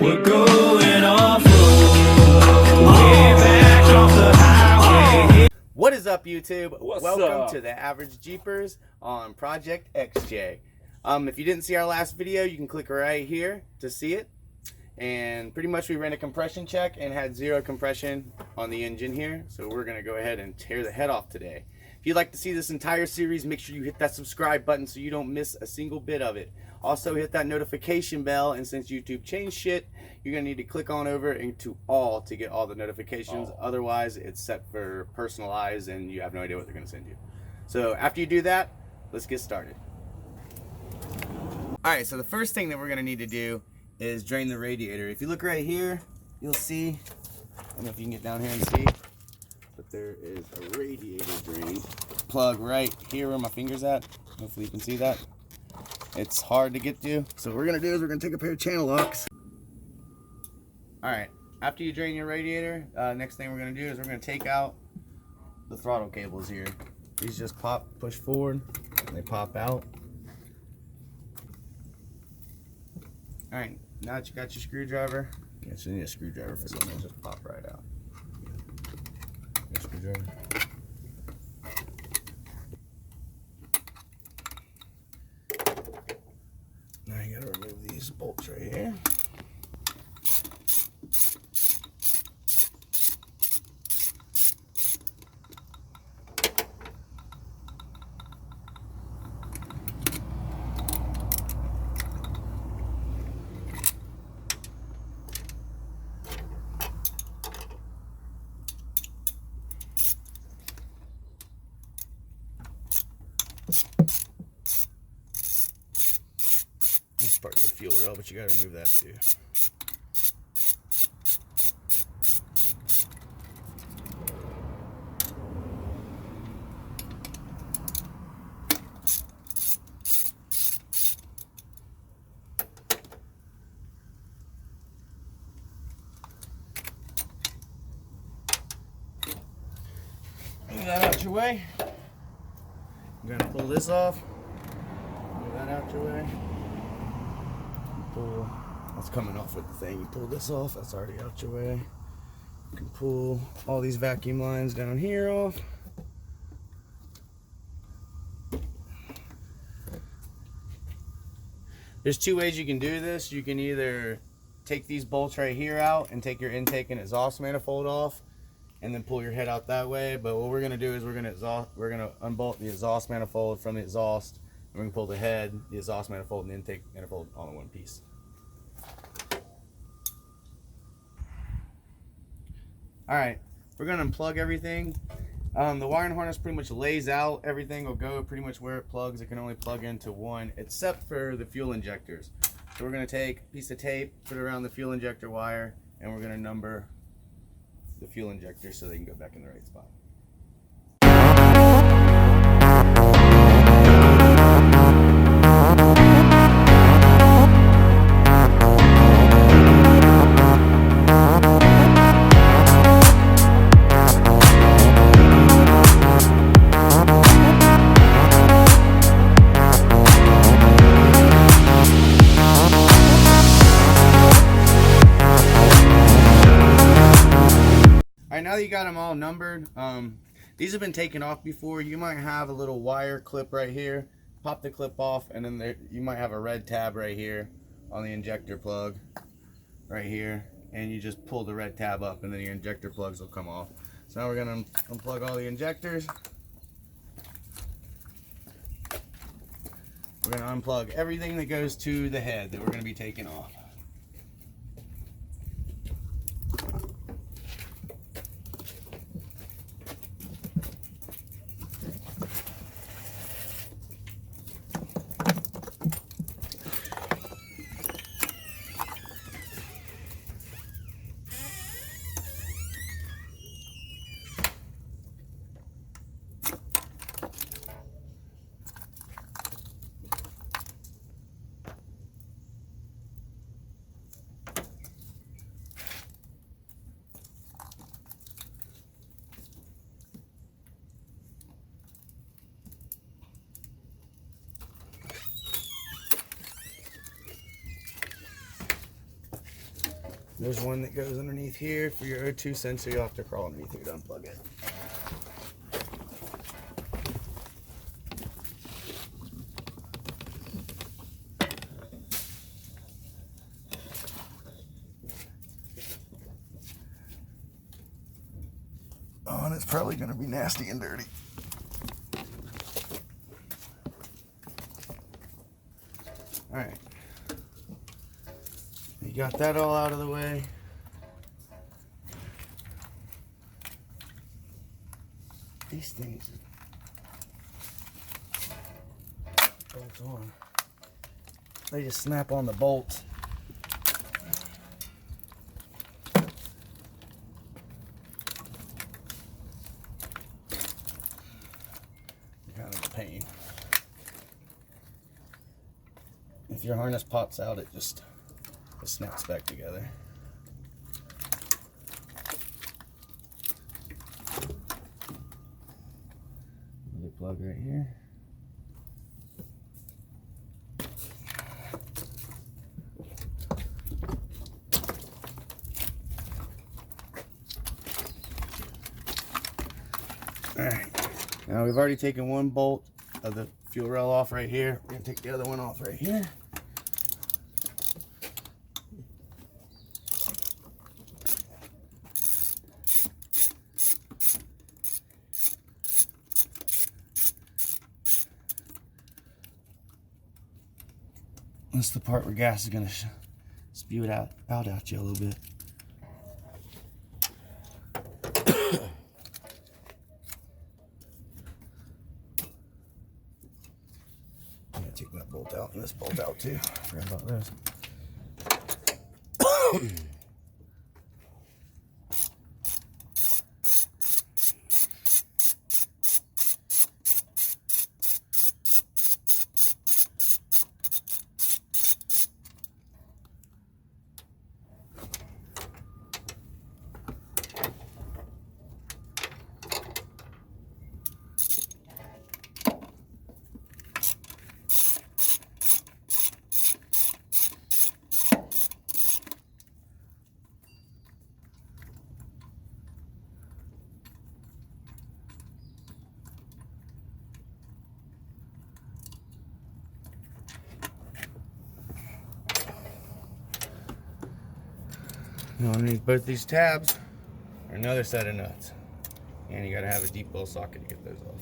We're going off-road, way back off the highway. What is up, YouTube? What's Welcome up? to the Average Jeepers on Project XJ. If you didn't see our last video, you can click right here to see it. And pretty much we ran a compression check and had zero compression on the engine here. So we're going to go ahead and tear the head off today. If you'd like to see this entire series, make sure you hit that subscribe button so you don't miss a single bit of it. Also hit that notification bell, and since YouTube changed shit, you're going to need to click on over into all to get all the notifications. Otherwise, it's set for personalized and you have no idea what they're going to send you. So after you do that, let's get started. Alright, so the first thing that we're going to need to do is drain the radiator. If you look right here, you'll see, I don't know if you can get down here and see, but there is a radiator drain plug right here where my finger's at. Hopefully you can see that. It's hard to get to, so what we're going to do is we're going to take a pair of channel locks. Alright, after you drain your radiator, next thing we're going to do is we're going to take out the throttle cables here. These just push forward, and they pop out. Alright, now that you got your screwdriver, you need a screwdriver for something, just pop right out. Your screwdriver. Now you gotta remove these bolts right here. This part of the fuel rail, but you gotta remove that too. Move that out your way. I'm gonna pull this off. Move that out your way. Pull, that's coming off with the thing. You pull this off, that's already out your way. You can pull all these vacuum lines down here off. There's two ways you can do this. You can either take these bolts right here out and take your intake and exhaust manifold off and then pull your head out that way. But what we're gonna do is we're gonna unbolt the exhaust manifold from the exhaust. We're going to pull the head, the exhaust manifold, and the intake manifold all in one piece. Alright, we're going to unplug everything. The wiring harness pretty much lays out. Everything will go pretty much where it plugs. It can only plug into one, except for the fuel injectors. So we're going to take a piece of tape, put it around the fuel injector wire, and we're going to number the fuel injector so they can go back in the right spot. Alright, now that you got them all numbered, these have been taken off before. You might have a little wire clip right here. Pop the clip off, and then you might have a red tab right here on the injector plug right here, and you just pull the red tab up and then your injector plugs will come off. So now we're going to unplug all the injectors. We're going to unplug everything that goes to the head that we're going to be taking off. There's one that goes underneath here for your O2 sensor. You'll have to crawl underneath here to unplug it. Oh, and it's probably going to be nasty and dirty. All right. You got that all out of the way. These things bolt on. They just snap on the bolts. Kind of a pain. If your harness pops out, it snaps back together. Another plug right here. Alright, now we've already taken one bolt of the fuel rail off right here. We're going to take the other one off right here. That's the part where gas is going to spew it out at you a little bit. Take that bolt out and this bolt out too. Forgot about this. Now underneath both these tabs are another set of nuts. And you gotta have a deep well socket to get those off.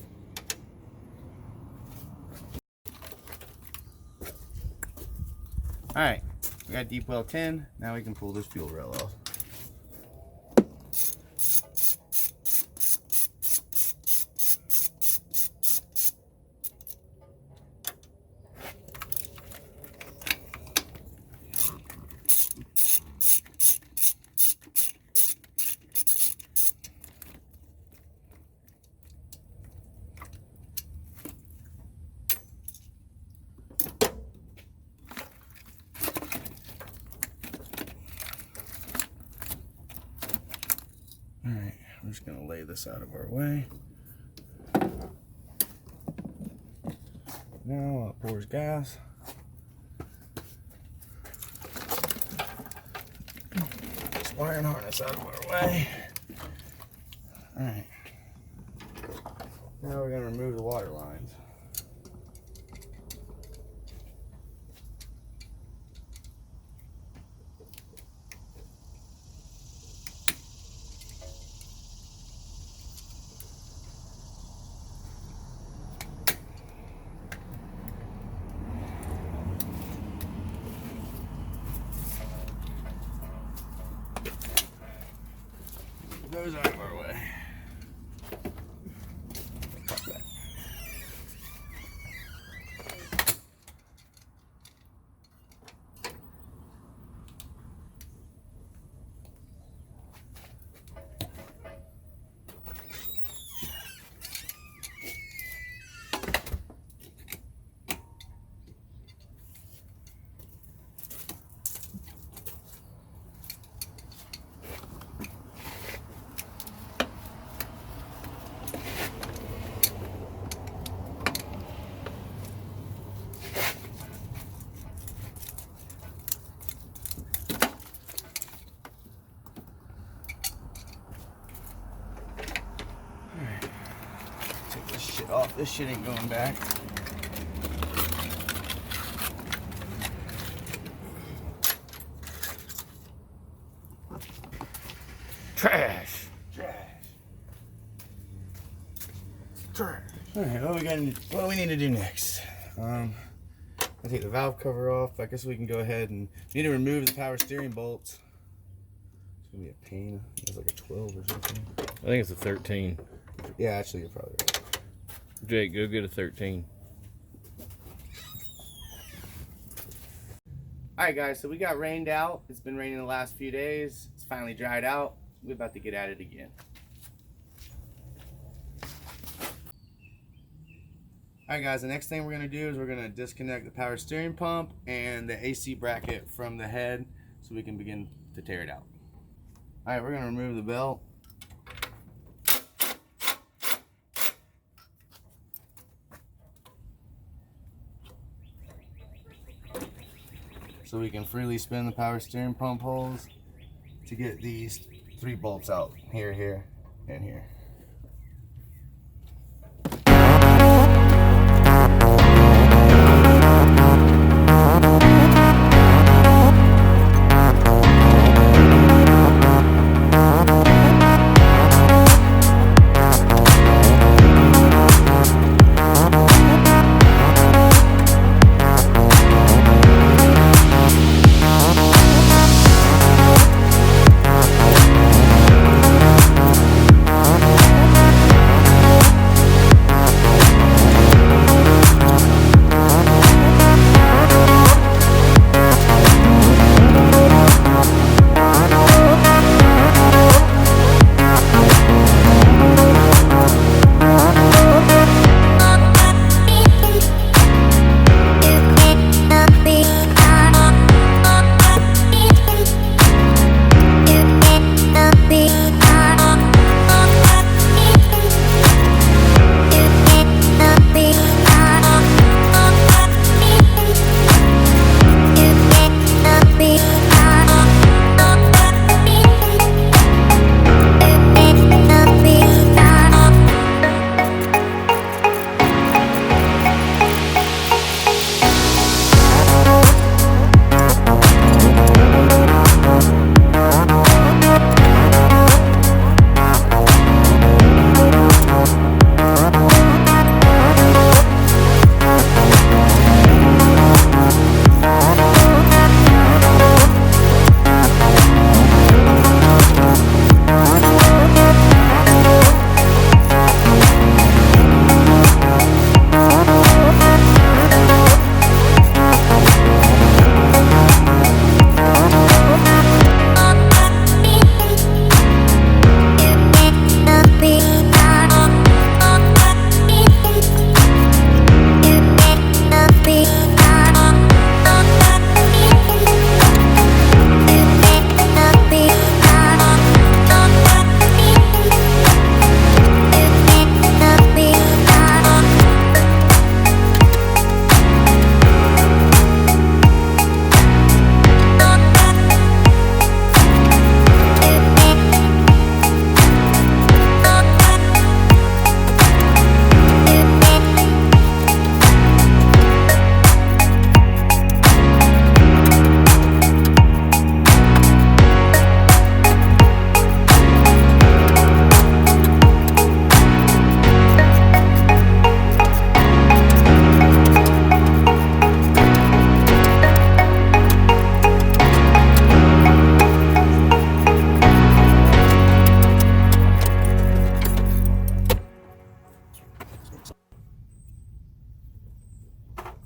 Alright, we got deep well 10. Now we can pull this fuel rail off. Alright, I'm just going to lay this out of our way. Now it pours gas. This wiring harness out of our way. Alright. Now we're going to remove the water lines. Those out of our way. Pop that. shit off. This shit ain't going back. Trash. Alright, what do we need to do next? I take the valve cover off. I guess we can go ahead and need to remove the power steering bolts. It's gonna be a pain. It's like a 12 or something. I think it's a 13. Yeah, actually, you're probably right. Jake, go get a 13. Alright guys, so we got rained out. It's been raining the last few days. It's finally dried out. We're about to get at it again. Alright guys, the next thing we're going to do is we're going to disconnect the power steering pump and the AC bracket from the head so we can begin to tear it out. Alright, we're going to remove the belt. So we can freely spin the power steering pump holes to get these 3 bolts out. Here, here, and here.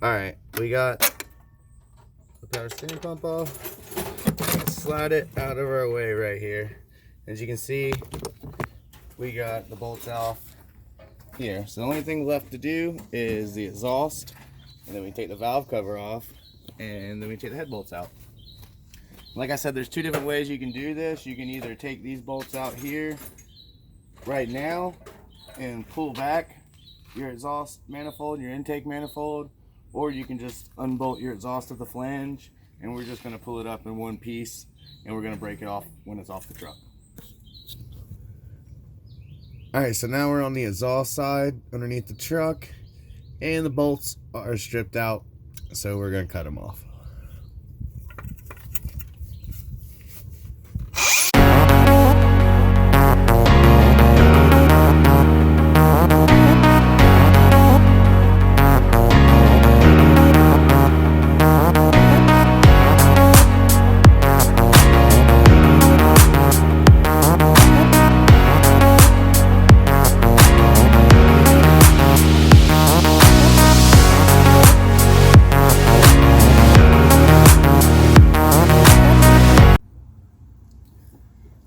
Alright, we got the power steering pump off. Slide it out of our way right here. As you can see, we got the bolts off here. So the only thing left to do is the exhaust, and then we take the valve cover off, and then we take the head bolts out. Like I said, there's 2 different ways you can do this. You can either take these bolts out here right now and pull back your exhaust manifold, your intake manifold, or you can just unbolt your exhaust of the flange, and we're just going to pull it up in one piece, and we're going to break it off when it's off the truck. Alright, so now we're on the exhaust side underneath the truck, and the bolts are stripped out, so we're going to cut them off.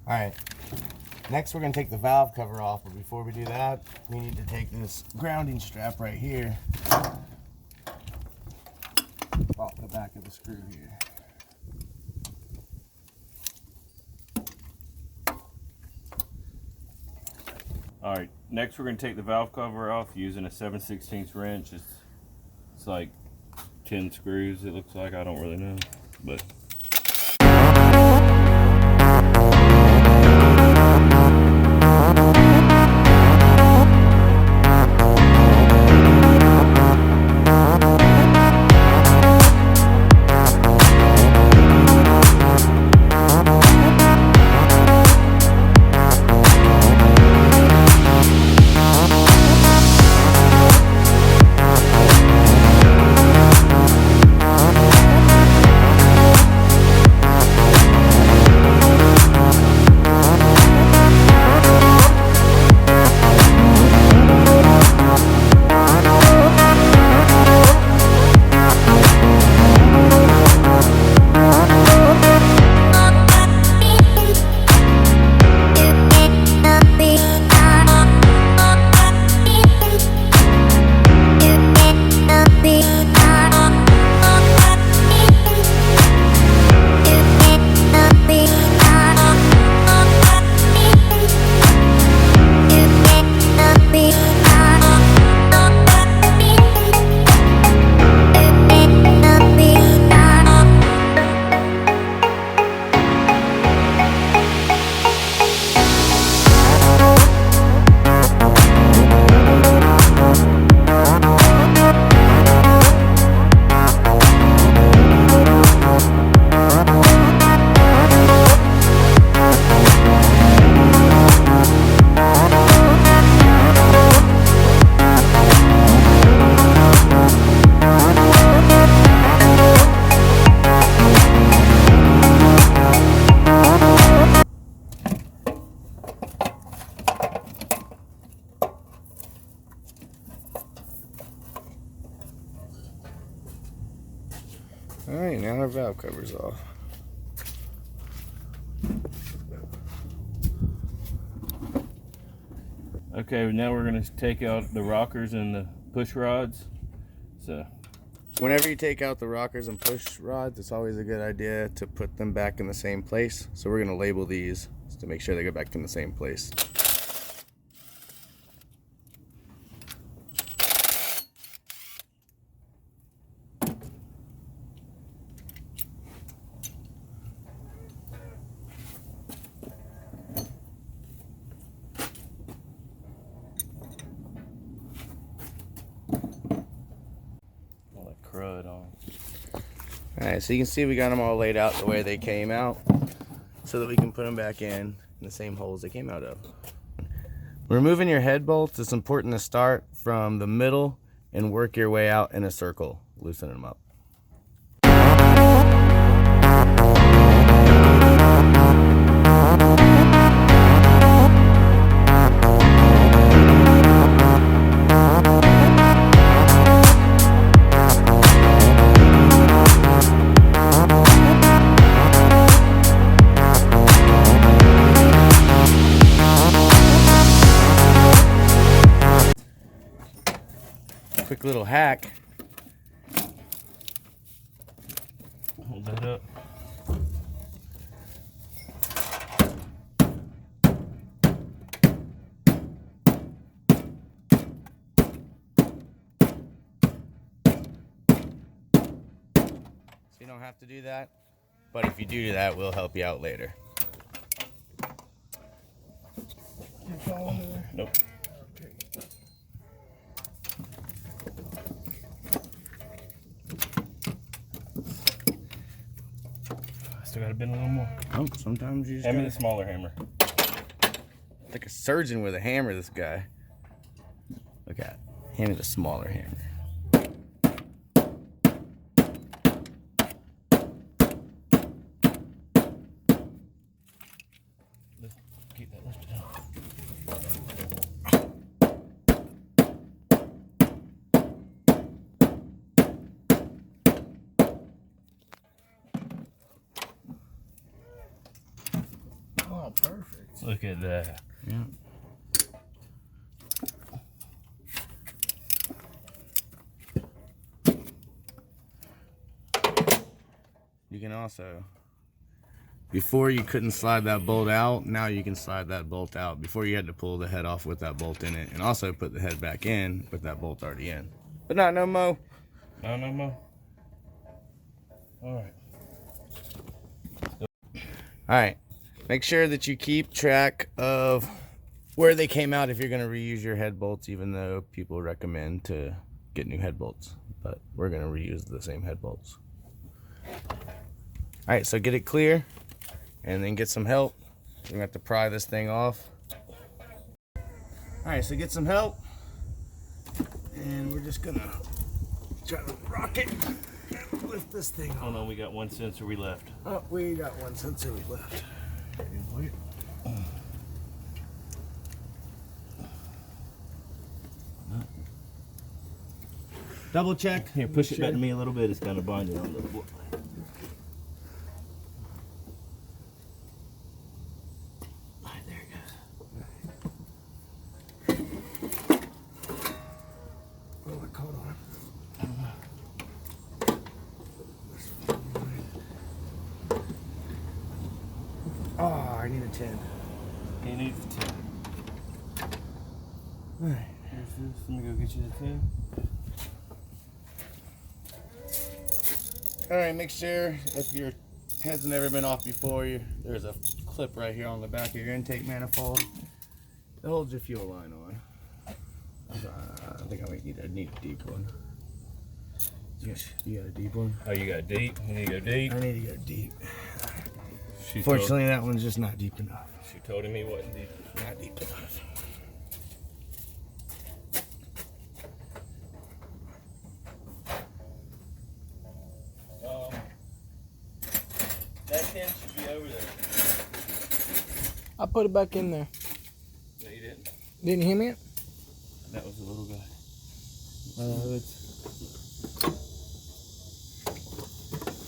Alright, next we're going to take the valve cover off, but before we do that, we need to take this grounding strap right here off the back of the screw here. All right, next we're going to take the valve cover off using a 7/16 wrench. It's like 10 screws, it looks like. I don't really know, but Alright, now our valve cover's off. okay, now we're going to take out the rockers and the push rods. So Whenever you take out the rockers and push rods, it's always a good idea to put them back in the same place. So we're going to label these to make sure they go back in the same place. crud on. Alright, so you can see we got them all laid out the way they came out so that we can put them back in the same holes they came out of. Removing your head bolts, it's important to start from the middle and work your way out in a circle, loosening them up. Quick little hack. Hold that up. So you don't have to do that, but if you do that, we'll help you out later. Nope. I gotta bend a little more. Oh, sometimes you just Hand me gotta... the smaller hammer. like a surgeon with a hammer, this guy. Look at it. Hand me the smaller hammer. Keep that lifted up. Oh, perfect. Look at that. Yeah. You can also, before you couldn't slide that bolt out, now you can slide that bolt out. Before you had to pull the head off with that bolt in it, and also put the head back in with that bolt already in. But not no mo. No more. All right. All right. Make sure that you keep track of where they came out if you're going to reuse your head bolts, even though people recommend to get new head bolts. But we're going to reuse the same head bolts. All right, so get it clear and then get some help. We're going to have to pry this thing off. All right, so get some help. And we're just going to try to rock it and lift this thing off. Oh no, we got one sensor we left. Oh, we got one sensor we left. Double check. Here, push it back to me a little bit. It's kind of binding on the board. All right, there it goes. Oh, I caught on. Oh, I need a 10. He needs the 10. All right. Here's this. Let me go get you the 10. All right, make sure if your head's never been off before, there's a clip right here on the back of your intake manifold that holds your fuel line on. I think I might need a deep one. Yes, you got a deep one? Oh, you got deep? You need to go deep? I need to go deep. She Fortunately, that one's just not deep enough. She told him he wasn't deep. Not deep enough. That 10 should be over there. I put it back in there. No, you didn't. Didn't you hear me? Yet? That was the little guy. It's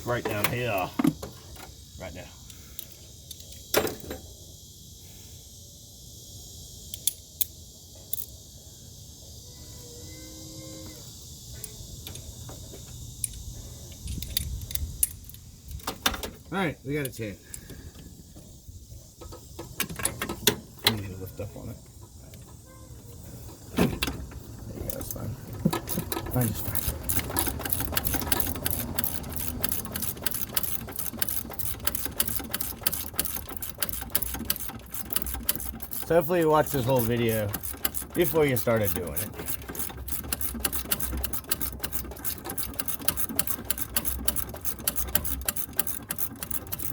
Right down here. Right now. all right. We got a 10. I need to lift up on it. There you go. That's fine. Fine, just fine. So hopefully you watched this whole video before you started doing it.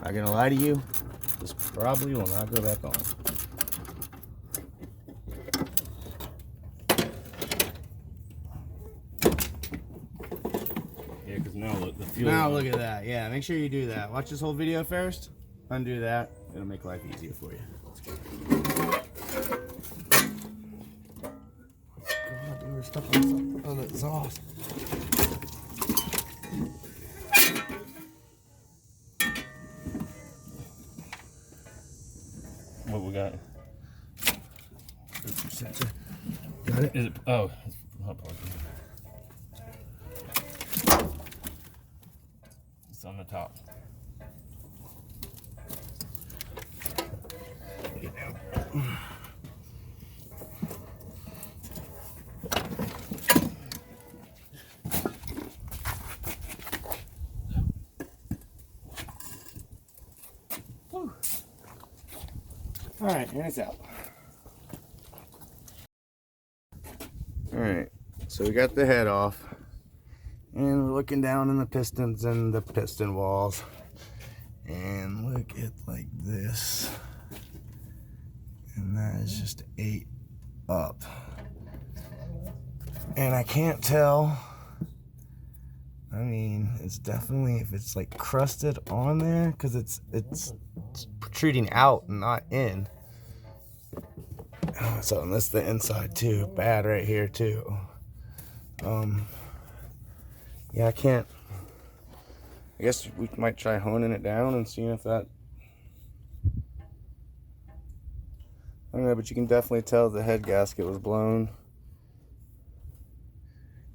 Not gonna lie to you, this probably will not go back on. Yeah, because now look, the fuel. Now look at that. Yeah, make sure you do that. Watch this whole video first. Undo that. It'll make life easier for you. God, we were stuck on something. Oh, the exhaust. What we got? Sensor. Got it? Is it? Oh, it's hot plug. It's on the top. All right, and it's out. All right, so we got the head off, and we're looking down in the pistons and the piston walls, And look at like this. And that is just ate up. And I can't tell. I mean, it's definitely, if it's like crusted on there, because it's protruding out and not in. So, and this the inside too. Bad right here too. Yeah, I can't. I guess we might try honing it down and seeing if that. I don't know, but you can definitely tell the head gasket was blown.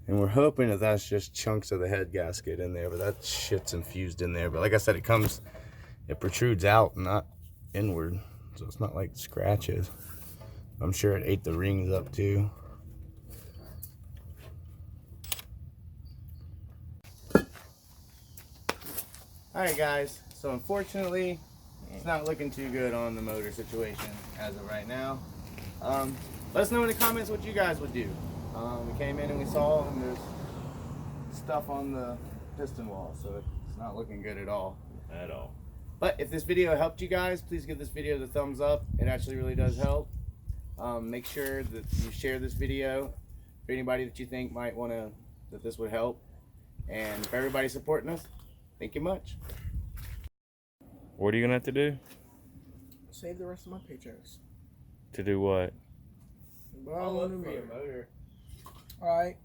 And we're hoping that that's just chunks of the head gasket in there, but that shit's infused in there. But like I said, it protrudes out, not inward. So it's not like scratches. I'm sure it ate the rings up too. Alright guys, so unfortunately, it's not looking too good on the motor situation as of right now. Let us know in the comments what you guys would do. We came in and we saw and there's stuff on the piston wall, so it's not looking good at all. At all. But if this video helped you guys, please give this video the thumbs up. It actually really does help. Make sure that you share this video for anybody that you think might want to, that this would help. And for everybody supporting us, thank you much. What are you gonna have to do? Save the rest of my paychecks. To do what? I'll look for your motor. Alright.